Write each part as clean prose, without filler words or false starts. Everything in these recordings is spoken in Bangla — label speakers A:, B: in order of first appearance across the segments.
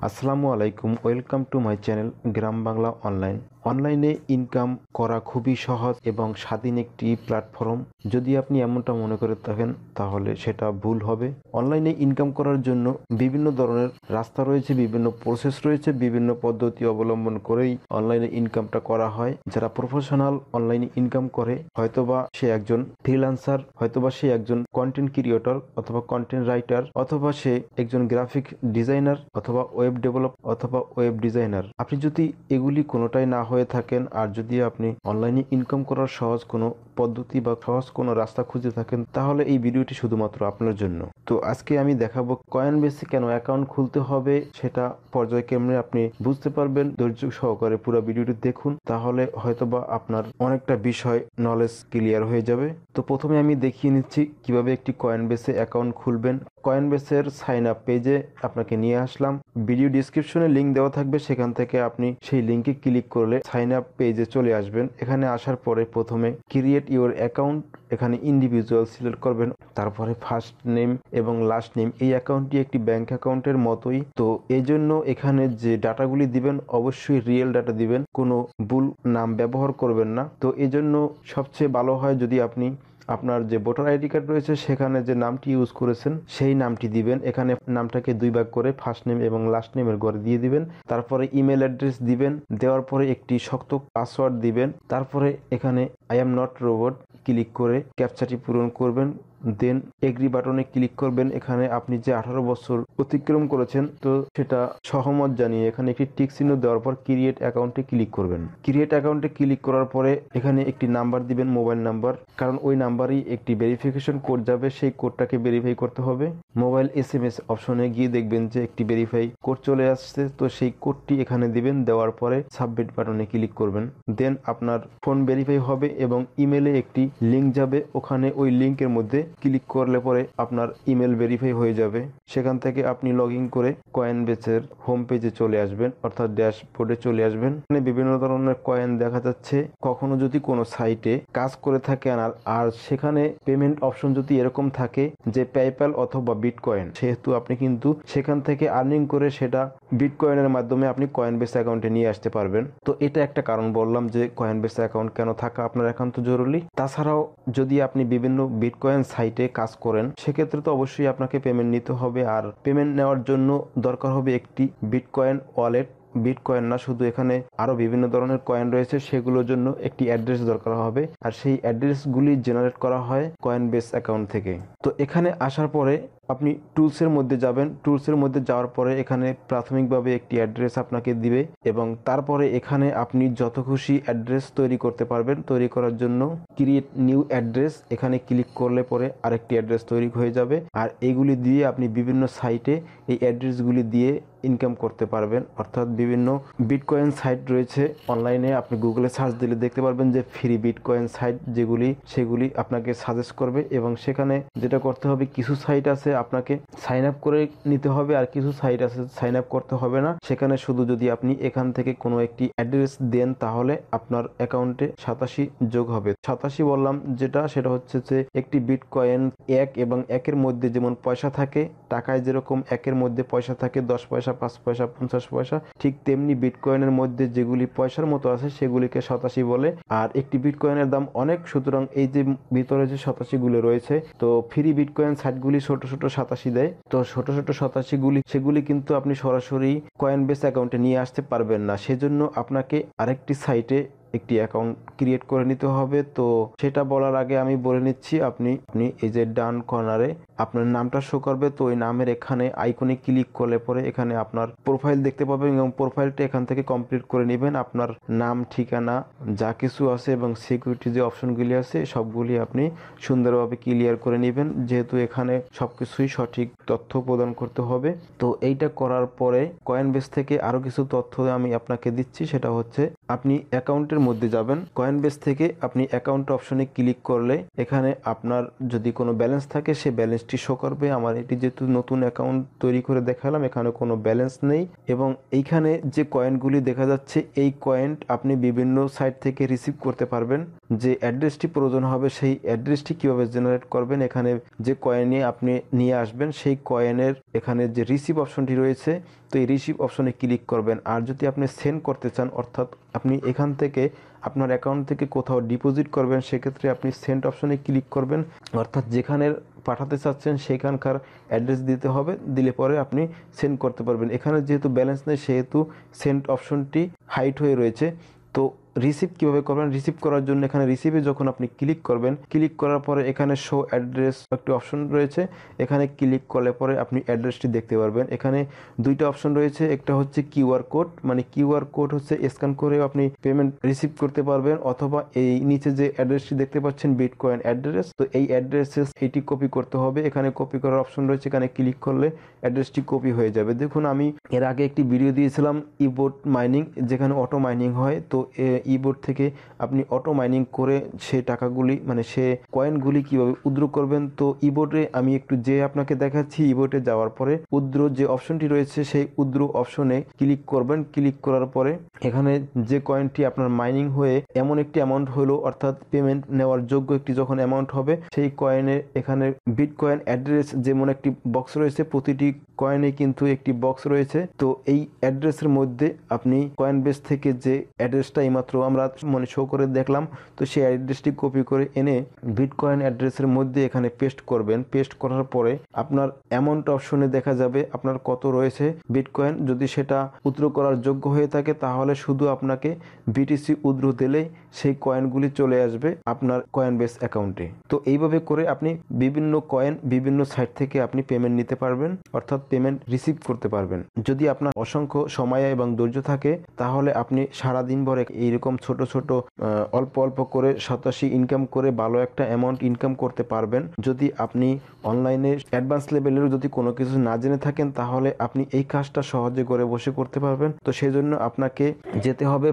A: আসসালামু আলাইকুম, welcome to my channel gram Bangla online. অনলাইনে ইনকাম করা খুবই সহজ এবং স্বাধীন একটি প্ল্যাটফর্ম। যদি আপনি এমনটা মনে করে থাকেন তাহলে সেটা ভুল হবে। অনলাইনে ইনকাম করার জন্য বিভিন্ন ধরনের রাস্তা রয়েছে, বিভিন্ন প্রসেস রয়েছে, বিভিন্ন পদ্ধতি অবলম্বন করেই অনলাইনে ইনকামটা করা হয়। যারা প্রফেশনাল অনলাইনে ইনকাম করে, হয়তোবা সে একজন ফ্রিল্যান্সার, হয়তোবা সে একজন কন্টেন্ট ক্রিয়েটর অথবা কন্টেন্ট রাইটার, অথবা সে একজন গ্রাফিক ডিজাইনার অথবা ওয়েব ডেভেলপ অথবা ওয়েব ডিজাইনার। আপনি যদি এগুলি কোনোটাই না হয়ে থাকেন আর যদি আপনি অনলাইনে ইনকাম করার সহজ কোনো পদ্ধতি বা সহজ কোনো রাস্তা খুঁজে থাকেন, তাহলে এই ভিডিওটি শুধুমাত্র আপনার জন্য। তো আজকে আমি দেখাবো কয়েনবেসে কেন অ্যাকাউন্ট খুলতে হবে, সেটা পর্যায়ক্রমে আপনি বুঝতে পারবেন। ধৈর্য সহকারে পুরো ভিডিওটি দেখুন, তাহলে হয়তোবা আপনার অনেকটা বিষয় নলেজ ক্লিয়ার হয়ে যাবে। তো প্রথমে আমি দেখিয়ে নিচ্ছি কিভাবে একটি কয়েনবেসে অ্যাকাউন্ট খুলবেন। কয়েনবেসের সাইন আপ পেজে আপনাকে নিয়ে আসলাম। ভিডিও ডিসক্রিপশনে লিঙ্ক দেওয়া থাকবে, সেখান থেকে আপনি সেই লিঙ্কে ক্লিক করলে সাইন আপ পেজে চলে আসবেন। এখানে আসার পরে প্রথমে ক্রিয়েট ইউর অ্যাকাউন্ট, এখানে ইন্ডিভিজুয়াল সিলেক্ট করবেন। তারপরে ফার্স্ট নেম এবং লাস্ট নেম, এই অ্যাকাউন্টটি একটি ব্যাংক অ্যাকাউন্টের মতোই। তো এই জন্য এখানে যে ডাটাগুলি দিবেন অবশ্যই রিয়েল ডাটা দিবেন, কোনো ভুল নাম ব্যবহার করবেন না। তো এই জন্য সবচেয়ে ভালো হয় যদি আপনি আপনার যে ভোটার আইডি কার্ড রয়েছে সেখানে যে নামটি ইউজ করেছেন সেই নামটি দিবেন। এখানে নামটাকে দুই ভাগ করে ফার্স্ট নেম এবং লাস্ট নেমের ঘরে দিয়ে দিবেন। তারপরে ইমেল অ্যাড্রেস দিবেন, দেওয়ার পরে একটি শক্ত পাসওয়ার্ড দিবেন। তারপরে এখানে I am not robot click করে ক্যাপচাটি পূরণ করবেন। দেন এগ্রি বাটনে ক্লিক করবেন। এখানে আপনি যে 18 বছর অতিক্রম করেছেন তো সেটা সহমত জানিয়ে এখানে একটি টিক চিহ্ন দেওয়ার পর ক্রিয়েট অ্যাকাউন্টে ক্লিক করবেন। ক্রিয়েট অ্যাকাউন্টে ক্লিক করার পরে এখানে একটি নাম্বার দিবেন, মোবাইল নাম্বার, কারণ ওই নাম্বারই একটি ভেরিফিকেশন কোড যাবে, সেই কোডটাকে ভেরিফাই করতে হবে। মোবাইল SMS অপশনে গিয়ে দেখবেন যে একটি ভেরিফাই কোড চলে আসছে, তো সেই কোডটি এখানে দিবেন। দেওয়ার পরে সাবমিট বাটনে ক্লিক করবেন। দেন আপনার ফোন ভেরিফাই হবে এবং ইমেলে একটি লিঙ্ক যাবে, ওখানে ওই লিঙ্কের মধ্যে ক্লিক করলে পরে আপনার ইমেল ভেরিফাই হয়ে যাবে। সেখান থেকে আপনি লগ ইন করে কয়েনবেসের হোম পেজে চলে আসবেন, অর্থাৎ ড্যাশবোর্ডে চলে আসবেন। এখানে বিভিন্ন ধরনের কয়েন দেখা যাচ্ছে। কখনো যদি কোনো সাইটে কাজ করে থাকেন আর সেখানে পেমেন্ট অপশন যদি এরকম থাকে যে পেপ্যাল অথবা বিটকয়েন, সেহেতু আপনি কিন্তু সেখান থেকে আর্নিং করে সেটা বিটকয়েনের মাধ্যমে আপনি কয়েনবেস অ্যাকাউন্টে নিয়ে আসতে পারবেন। তো এটা একটা কারণ বললাম যে কয়েনবেস অ্যাকাউন্ট কেন থাকা আপনার একান্ত জরুরি। তাছাড়াও যদি আপনি বিভিন্ন বিটকয়েন সাইটে কাজ করেন সেক্ষেত্রে তো অবশ্যই আপনাকে পেমেন্ট নিতে হবে, আর পেমেন্ট নেওয়ার জন্য দরকার হবে একটি বিটকয়েন ওয়ালেট। বিটকয়েন না, শুধু এখানে আরো বিভিন্ন ধরনের কয়েন রয়েছে, সেগুলোর জন্য একটি অ্যাড্রেস দরকার হবে, আর সেই অ্যাড্রেসগুলি জেনারেট করা হয় কয়েনবেস অ্যাকাউন্ট থেকে। তো এখানে আসার পরে আপনি টুলসের মধ্যে যাবেন। টুলসের মধ্যে যাওয়ার পরে এখানে প্রাথমিকভাবে একটি অ্যাড্রেস আপনাকে দিবে এবং তারপরে এখানে আপনি যত খুশি অ্যাড্রেস তৈরি করতে পারবেন। তৈরি করার জন্য ক্রিয়েট নিউ অ্যাড্রেস, এখানে ক্লিক করলে পরে আরেকটি অ্যাড্রেস তৈরি হয়ে যাবে, আর এইগুলি দিয়ে আপনি বিভিন্ন সাইটে এই অ্যাড্রেসগুলি দিয়ে ইনকাম করতে পারবেন। অর্থাৎ বিভিন্ন বিটকয়েন সাইট রয়েছে অনলাইনে, আপনি গুগলে সার্চ দিলে দেখতে পারবেন যে ফ্রি বিটকয়েন সাইট যেগুলি, সেগুলি আপনাকে সাজেস্ট করবে। এবং সেখানে যেটা করতে হবে, কিছু সাইট আছে আপনাকে সাইন আপ করে নিতে হবে, আর কিছু সাইট আছে সাইন আপ করতে হবে না। সেখানে শুধু যদি আপনি এখান থেকে কোনো একটি অ্যাড্রেস দেন তাহলে আপনার অ্যাকাউন্টে 87 যোগ হবে। 87 বললাম যেটা, সেটা হচ্ছে যে একটি বিটকয়েন 1 এবং 1-এর মধ্যে যেমন পয়সা থাকে, টাকায় যেরকম 1-এর মধ্যে পয়সা থাকে 10 পয়সা, 5 পয়সা, 50 পয়সা, ঠিক তেমনি বিটকয়েনের মধ্যে যেগুলি পয়সার মতো আছে সেগুলিকে 87 বলে। আর একটি বিটকয়েনের দাম অনেক, সুতরাং এই যে ভিতরে যে 87 গুলো রয়েছে, তো ফ্রি বিটকয়েন সাইটগুলি ছোট ছোট 87 দেয়। তো ছোট ছোট 87 গুলি সেগুলি কিন্তু আপনি সরাসরি কয়েনবেস অ্যাকাউন্টে নিয়ে আসতে পারবেন না, সেজন্য আপনাকে আরেকটি সাইটে একটি অ্যাকাউন্ট ক্রিয়েট করে নিতে হবে। তো সেটা বলার আগে আমি বলে নিচ্ছি, আপনি এই যে ডান কর্নারে আপনার নামটা শো করবে, তো ওই নামের এখানে আইকনে ক্লিক করলে পরে এখানে আপনার প্রোফাইল দেখতে পাবেন এবং প্রোফাইলটা এখান থেকে কমপ্লিট করে নেবেন। আপনার নাম, ঠিকানা যা কিছু আছে এবং সিকিউরিটি যে অপশনগুলি আছে সবগুলি আপনি সুন্দরভাবে ক্লিয়ার করে নেবেন, যেহেতু এখানে সবকিছুই সঠিক তথ্য প্রদান করতে হবে। তো এইটা করার পরে কয়েনবেস থেকে আরো কিছু তথ্য আমি আপনাকে দিচ্ছি, সেটা হচ্ছে আপনি অ্যাকাউন্টের মধ্যে যাবেন। কয়েনবেস থেকে আপনি অ্যাকাউন্ট অপশনে ক্লিক করলে এখানে আপনার যদি কোনো ব্যালেন্স থাকে সে ব্যালেন্সটি শো করবে। আমার এটি যেহেতু নতুন অ্যাকাউন্ট তৈরি করে দেখালাম, এখানে কোনো ব্যালেন্স নেই। এবং এইখানে যে কয়েনগুলি দেখা যাচ্ছে এই কয়েন আপনি বিভিন্ন সাইট থেকে রিসিভ করতে পারবেন। যে অ্যাড্রেসটি প্রয়োজন হবে সেই অ্যাড্রেসটি কিভাবে জেনারেট করবেন, এখানে যে কয়েনে আপনি নিয়ে আসবেন সেই কয়েনের এখানে যে রিসিভ অপশনটি রয়েছে তো এই রিসিভ অপশনে ক্লিক করবেন। আর যদি আপনি সেন্ড করতে চান, অর্থাৎ আপনি এখান থেকে আপনার অ্যাকাউন্ট থেকে কোথাও ডিপোজিট করবেন, সেক্ষেত্রে আপনি সেন্ড অপশনে ক্লিক করবেন। অর্থাৎ যেখানে পাঠাতে চাচ্ছেন সেখানকার অ্যাড্রেস দিতে হবে, দিলে পরে আপনি সেন্ড করতে পারবেন। এখানে যেহেতু ব্যালেন্স নেই সেহেতু সেন্ড অপশনটি হাইড হয়ে রয়েছে। তো রিসিভ কীভাবে করবেন? রিসিভ করার জন্য এখানে রিসিভে যখন আপনি ক্লিক করবেন, ক্লিক করার পরে এখানে শো অ্যাড্রেস একটি অপশন রয়েছে। এখানে ক্লিক করলে পরে আপনি অ্যাড্রেসটি দেখতে পারবেন। এখানে দুইটা অপশন রয়েছে, একটা হচ্ছে কিউআর কোড, মানে কিউআর কোড হচ্ছে স্ক্যান করেও আপনি পেমেন্ট রিসিভ করতে পারবেন, অথবা এই নিচে যে অ্যাড্রেসটি দেখতে পাচ্ছেন বিটকয়েন অ্যাড্রেস, তো এই অ্যাড্রেসে এটি কপি করতে হবে। এখানে কপি করার অপশন রয়েছে, এখানে ক্লিক করলে অ্যাড্রেসটি কপি হয়ে যাবে। দেখুন আমি এর আগে একটি ভিডিও দিয়েছিলাম ইবোট মাইনিং, যেখানে অটো মাইনিং হয়। তো ইবোট থেকে আপনি অটো মাইনিং করে সে টাকাগুলি মানে সে কয়েনগুলি কিভাবে উইথড্র করবেন, তো ইবোটে আমি একটু যে আপনাকে দেখাচ্ছি। ইবোটে যাওয়ার পরে উইথড্র যে অপশনটি রয়েছে সেই উইথড্র অপশনে ক্লিক করবেন। ক্লিক করার পরে এখানে যে কয়েনটি আপনার মাইনিং হয়ে এমন একটি অ্যামাউন্ট হলো, অর্থাৎ পেমেন্ট নেওয়ার যোগ্য একটি যখন অ্যামাউন্ট হবে, সেই কয়েনে এখানে বিটকয়েন অ্যাড্রেস যেমন একটি বক্স রয়েছে, প্রতিটি কয়েনে কিন্তু একটি বক্স রয়েছে। তো এই অ্যাড্রেসের মধ্যে আপনি কয়েনবেস থেকে যে অ্যাড্রেসটা এইমাত্র আমরা শো করে দেখলাম, তো সেই অ্যাড্রেসটি কপি করে এনে বিটকয়েন অ্যাড্রেসের মধ্যে এখানে পেস্ট করবেন। পেস্ট করার পরে আপনার অ্যামাউন্ট অপশনে দেখা যাবে আপনার কত রয়েছে বিটকয়েন। যদি সেটা উইথড্র করার যোগ্য হয়ে থাকে তাহলে শুধু আপনাকে বিটিসি উইথড্র দিলেই সেই কয়েনগুলি চলে আসবে আপনার কয়েনবেস অ্যাকাউন্টে। তো এইভাবে করে আপনি বিভিন্ন কয়েন বিভিন্ন সাইট থেকে আপনি পেমেন্ট নিতে পারবেন, অর্থাৎ পেমেন্ট রিসিভ করতে পারবেন। যদি আপনার অসংখ্য সময় এবং ধৈর্য থাকে তাহলে আপনি সারাদিন ভরে এইরকম ছোট ছোট অল্প অল্প করে 87 ইনকাম করে ভালো একটা অ্যামাউন্ট ইনকাম করতে পারবেন। যদি আপনি অনলাইনে অ্যাডভান্স লেভেলের যদি কোনো কিছু না জেনে থাকেন তাহলে আপনি এই কাজটা সহজে করে বসে করতে পারবেন। তো সেই জন্য আপনাকে যেতে হবে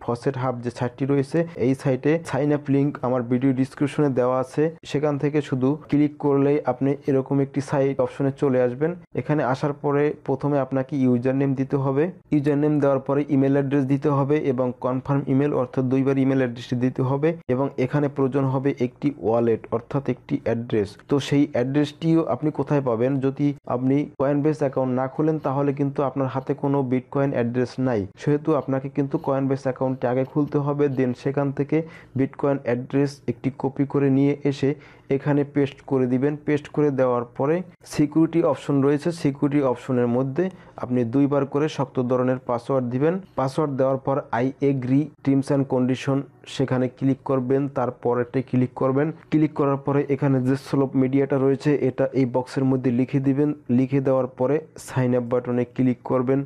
A: ফসেট হাব যে সাইটটি রয়েছে, এই সাইটে সাইন আপ লিঙ্ক আমার ভিডিও ডিসক্রিপশনে দেওয়া আছে। সেখান থেকে শুধু ক্লিক করলেই আপনি এরকম একটি সাইট অপশনে চলে আসবেন। এখানে আসার পরে প্রথমে আপনাকে ইউজার নেম দিতে হবে। ইউজার নেম দেওয়ার পরে ইমেল অ্যাড্রেস দিতে হবে এবং কনফার্ম ইমেল, অর্থাৎ দুইবার ইমেল অ্যাড্রেসটি দিতে হবে। এবং এখানে প্রয়োজন হবে একটি ওয়ালেট, অর্থাৎ একটি অ্যাড্রেস। তো সেই অ্যাড্রেসটিও আপনি কোথায় পাবেন? যদি আপনি কয়েনবেস অ্যাকাউন্ট না খুলেন তাহলে কিন্তু আপনার হাতে কোনো বিটকয়েন অ্যাড্রেস নাই, সেহেতু আপনাকে কিন্তু কয়েনবেস অ্যাকাউন্টটি আগে খুলতে হবে। দেন সেখান থেকে বিটকয়েন অ্যাড্রেস একটি কপি করে নিয়ে এসে এখানে পেস্ট করে দিবেন। পেস্ট করে দেওয়ার পরে সিকিউরিটি অপশন রয়েছে, সিকিউরিটি অপশনের মধ্যে আপনি দুইবার করে শক্ত ধরনের পাসওয়ার্ড দিবেন। পাসওয়ার্ড দেওয়ার পর I agree terms and condition সেখানে ক্লিক করবেন, তারপরেরটা ক্লিক করবেন। ক্লিক করার পরে এখানে যে স্লোপ মিডিয়াটা রয়েছে এটা এই বক্সের মধ্যে লিখে দিবেন। লিখে দেওয়ার পরে সাইন আপ বাটনে ক্লিক করবেন।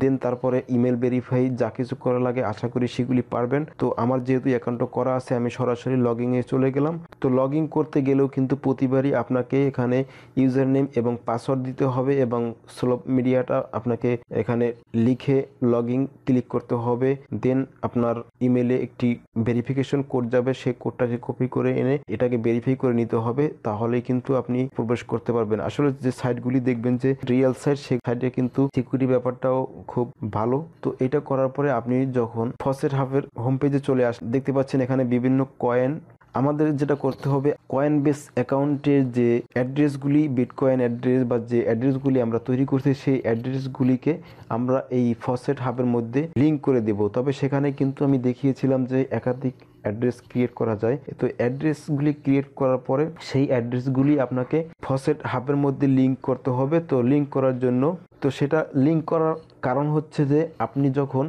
A: দেন তারপরে ইমেল ভেরিফাই যা কিছু করা লাগে আশা করি সেগুলি পারবেন। তো আমার যেহেতু অ্যাকাউন্টটা করা আছে আমি সরাসরি লগইনে চলে গেলাম। তো লগ ইন করতে গেলেও কিন্তু প্রতিবারই আপনাকে এখানে ইউজার নেম এবং পাসওয়ার্ড দিতে হবে এবং স্লোপ মিডিয়াটা আপনাকে এখানে লিখে লগ ইন ক্লিক করতে হবে। দেন আপনার ইমেলে একটি ভেরিফিকেশন কোড যাবে, সেই কোডটাকে কপি করে এনে এটাকে ভেরিফাই করে নিতে হবে, তাহলেই কিন্তু আপনি প্রবেশ করতে পারবেন। আসলে যে সাইটগুলি দেখবেন যে রিয়েল সাইট, সেই সাইটে কিন্তু সিকিউরিটি ব্যাপারটাও খুব ভালো। তো এটা করার পরে আপনি যখন ফসেট হাবের হোম পেজে চলে আসেন দেখতে পাচ্ছেন এখানে বিভিন্ন কয়েন। আমাদের যেটা করতে হবে কয়েনবেস অ্যাকাউন্টের যে অ্যাড্রেসগুলি বিটকয়েন অ্যাড্রেস বা যে অ্যাড্রেসগুলি আমরা তৈরি করছি সেই অ্যাড্রেসগুলিকে আমরা এই ফসেট হাবের মধ্যে লিঙ্ক করে দেব। তবে সেখানে কিন্তু আমি দেখিয়েছিলাম যে একাধিক অ্যাড্রেস ক্রিয়েট করা যায়। তো অ্যাড্রেসগুলি ক্রিয়েট করার পরে সেই অ্যাড্রেসগুলি আপনাকে ফসেট হাবের মধ্যে লিঙ্ক করতে হবে। তো লিঙ্ক করার জন্য তো সেটা লিঙ্ক করার কারণ হচ্ছে যে আপনি যখন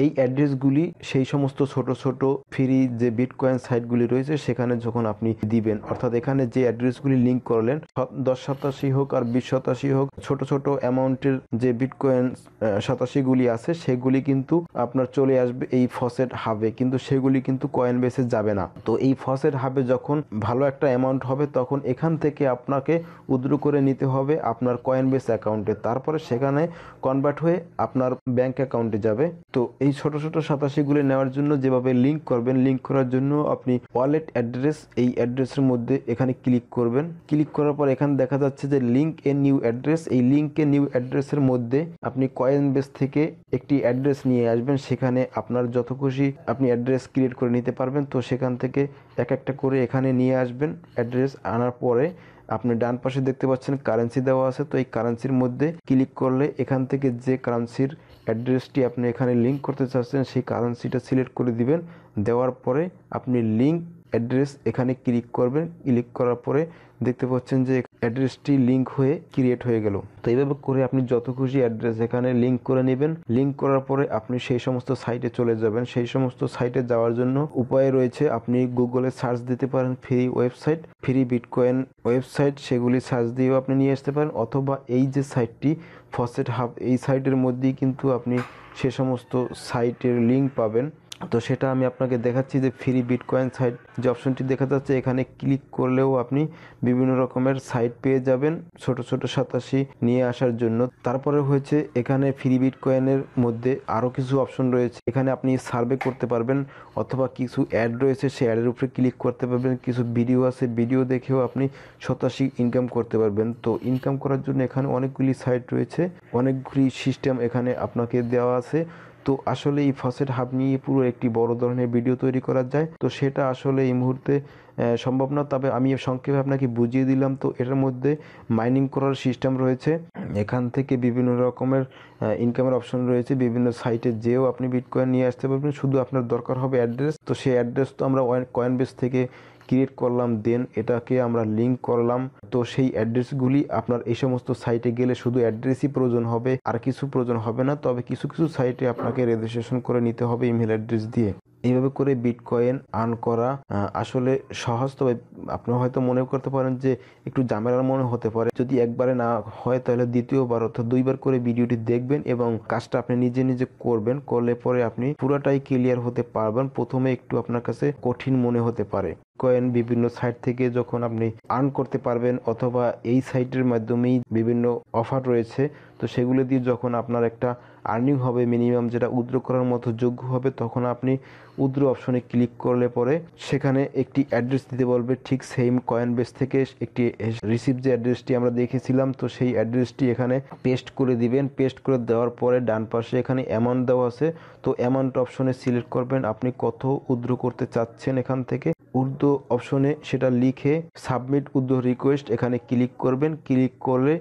A: এই অ্যাড্রেসগুলি সেই সমস্ত ছোট ছোট ফ্রি যে বিটকয়েন সাইটগুলি রয়েছে সেখানে যখন আপনি দিবেন, অর্থাৎ এখানে যে অ্যাড্রেসগুলি লিঙ্ক করলেন 1087 হোক আর 2087 হোক, ছোট ছোট অ্যামাউন্টের যে বিটকয়েন 87গুলি আছে সেগুলি কিন্তু আপনার চলে আসবে এই ফসেট হাবে, কিন্তু সেগুলি কিন্তু কয়েনবেসে যাবে না। তো এই ফসেট হাবে যখন ভালো একটা অ্যামাউন্ট হবে তখন এখান থেকে আপনাকে উইথড্র করে নিতে হবে আপনার কয়েনবেস অ্যাকাউন্টে, তারপরে সেখানে কনভার্ট হয়ে আপনার ব্যাংক অ্যাকাউন্টে যাবে। তো এই ছোট ছোট 87গুলি নেওয়ার জন্য যেভাবে লিঙ্ক করবেন, লিঙ্ক করার জন্য আপনি ওয়ালেট অ্যাড্রেস, এই অ্যাড্রেসের মধ্যে এখানে ক্লিক করবেন। ক্লিক করার পর এখানে দেখা যাচ্ছে যে লিঙ্ক এ নিউ অ্যাড্রেস, এই লিঙ্ক এ নিউ অ্যাড্রেসের মধ্যে আপনি কয়েনবেস থেকে একটি অ্যাড্রেস নিয়ে আসবেন। সেখানে আপনার যত খুশি আপনি অ্যাড্রেস ক্রিয়েট করে নিতে পারবেন। তো সেখান থেকে এক একটা করে এখানে নিয়ে আসবেন অ্যাড্রেস, আনার পরে আপনি ডান পাশে দেখতে পাচ্ছেন কারেন্সি দেওয়া আছে। তো এই কারেন্সির মধ্যে ক্লিক করলে এখান থেকে যে কারেন্সির অ্যাড্রেসটি আপনি এখানে লিঙ্ক করতে চাচ্ছেন সেই কারেন্সিটা সিলেক্ট করে দিবেন। দেওয়ার পরে আপনি লিঙ্ক অ্যাড্রেস এখানে ক্লিক করবেন। ক্লিক করার পরে দেখতে পাচ্ছেন যে অ্যাড্রেসটি লিঙ্ক হয়ে ক্রিয়েট হয়ে গেল। তো এইভাবে করে আপনি যত খুশি অ্যাড্রেস এখানে লিঙ্ক করে নেবেন। লিঙ্ক করার পরে আপনি সেই সমস্ত সাইটে চলে যাবেন। সেই সমস্ত সাইটে যাওয়ার জন্য উপায় রয়েছে। আপনি গুগলে সার্চ দিতে পারেন free website, free bitcoin website, সেগুলি সার্চ দিয়েও আপনি নিয়ে আসতে পারেন। অথবা এই যে সাইটটি ফসেট হাব, এই সাইটের মধ্যেই কিন্তু আপনি সে সমস্ত সাইটের লিঙ্ক পাবেন। তো সেটা আমি আপনাকে দেখাচ্ছি যে ফ্রি বিটকয়েন সাইট যে অপশনটি দেখা যাচ্ছে এখানে ক্লিক করলেও আপনি বিভিন্ন রকমের সাইট পেয়ে যাবেন ছোট ছোট সাতাশি নিয়ে আসার জন্য। তারপরে হয়েছে এখানে ফ্রি বিটকয়েনের মধ্যে আরও কিছু অপশন রয়েছে। এখানে আপনি সার্ভে করতে পারবেন অথবা কিছু অ্যাড রয়েছে সেই অ্যাডের উপরে ক্লিক করতে পারবেন। কিছু ভিডিও আছে, ভিডিও দেখেও আপনি শতাশি ইনকাম করতে পারবেন। তো ইনকাম করার জন্য এখানে অনেকগুলি সাইট রয়েছে, অনেকগুলি সিস্টেম এখানে আপনাকে দেওয়া আছে। তো আসলে এই ফসেট হাব নিয়ে পুরো একটি বড় ধরনের ভিডিও তৈরি করা যায়, তো সেটা আসলে এই মুহূর্তে সম্ভব না। তবে আমি সংক্ষেপে আপনাকে বুঝিয়ে দিলাম। তো এটার মধ্যে মাইনিং করার সিস্টেম রয়েছে, এখান থেকে বিভিন্ন রকমের ইনকামের অপশন রয়েছে। বিভিন্ন সাইটে যেও আপনি বিটকয়েন নিয়ে আসতে পারবেন, শুধু আপনার দরকার হবে অ্যাড্রেস। তো সেই অ্যাড্রেস তো আমরা কয়েনবেস থেকে ক্রিয়েট করলাম, দেন এটাকে আমরা লিঙ্ক করলাম। তো সেই অ্যাড্রেসগুলি আপনার এই সমস্ত সাইটে গেলে শুধু অ্যাড্রেসই প্রয়োজন হবে, আর কিছু প্রয়োজন হবে না। তবে কিছু কিছু সাইটে আপনাকে রেজিস্ট্রেশন করে নিতে হবে ইমেল অ্যাড্রেস দিয়ে। এইভাবে করে বিটকয়েন আর্ন করা আসলে সহজ। তবে আপনি হয়তো মনে করতে পারেন যে একটু ঝামেলার মনে হতে পারে। যদি একবারে না হয় তাহলে দ্বিতীয়বার অর্থাৎ দুইবার করে ভিডিওটি দেখবেন এবং কাজটা আপনি নিজে নিজে করবেন। করলে পরে আপনি পুরোটাই ক্লিয়ার হতে পারবেন। প্রথমে একটু আপনার কাছে কঠিন মনে হতে পারে। কয়েন বিভিন্ন সাইট থেকে যখন আপনি আর্ন করতে পারবেন অথবা এই সাইটের মাধ্যমেই বিভিন্ন অফার রয়েছে, তো সেগুলো দিয়ে যখন আপনার একটা আর্নিং হবে মিনিমাম, যেটা উইথড্র করার মতো যোগ্য হবে, তখন আপনি উইথড্র অপশনে ক্লিক করলে পরে সেখানে একটি অ্যাড্রেস দিতে বলবে। ঠিক সেম কয়েনবেস থেকে একটি রিসিভ যে অ্যাড্রেসটি আমরা দেখেছিলাম, তো সেই অ্যাড্রেসটি এখানে পেস্ট করে দিবেন। পেস্ট করে দেওয়ার পরে ডান পাশে এখানে অ্যামাউন্ট দেওয়া আছে, তো অ্যামাউন্ট অপশনে সিলেক্ট করবেন আপনি কত উইথড্র করতে চাচ্ছেন। এখান থেকে উইথড্র অপশনে সেটা লিখে সাবমিট উইথড্র রিকোয়েস্ট এখানে ক্লিক করবেন। ক্লিক করলে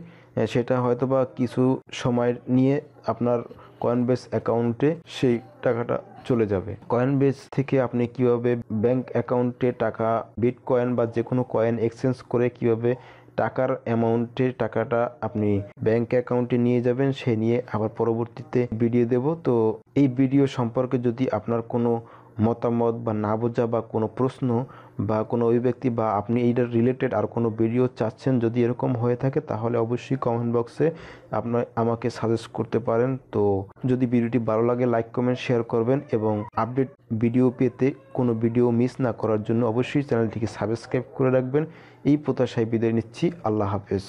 A: সেটা হয়তোবা কিছু সময় নিয়ে আপনার কয়েনবেস অ্যাকাউন্টে সেই টাকাটা চলে যাবে। কয়েনবেস থেকে আপনি কিভাবে ব্যাংক অ্যাকাউন্টে টাকা বিটকয়েন বা যে কোনো কয়েন এক্সচেঞ্জ করে কিভাবে টাকার অ্যামাউন্টের টাকাটা আপনি ব্যাংক অ্যাকাউন্টে নিয়ে যাবেন, সে নিয়ে আবার পরবর্তীতে ভিডিও দেব। তো এই ভিডিও সম্পর্কে যদি আপনার কোনো মতামত বা না বোঝা বা কোনো প্রশ্ন বা কোনো অভিব্যক্তি বা আপনি এইটার রিলেটেড আর কোনো ভিডিও চাচ্ছেন, যদি এরকম হয়ে থাকে তাহলে অবশ্যই কমেন্ট বক্সে আপনার আমাকে সাজেস্ট করতে পারেন। তো যদি ভিডিওটি ভালো লাগে লাইক কমেন্ট শেয়ার করবেন এবং আপডেট ভিডিও পেতে কোনো ভিডিও মিস না করার জন্য অবশ্যই চ্যানেলটিকে সাবস্ক্রাইব করে রাখবেন। এই প্রত্যাশায় বিদায় নিচ্ছি। আল্লাহ হাফেজ।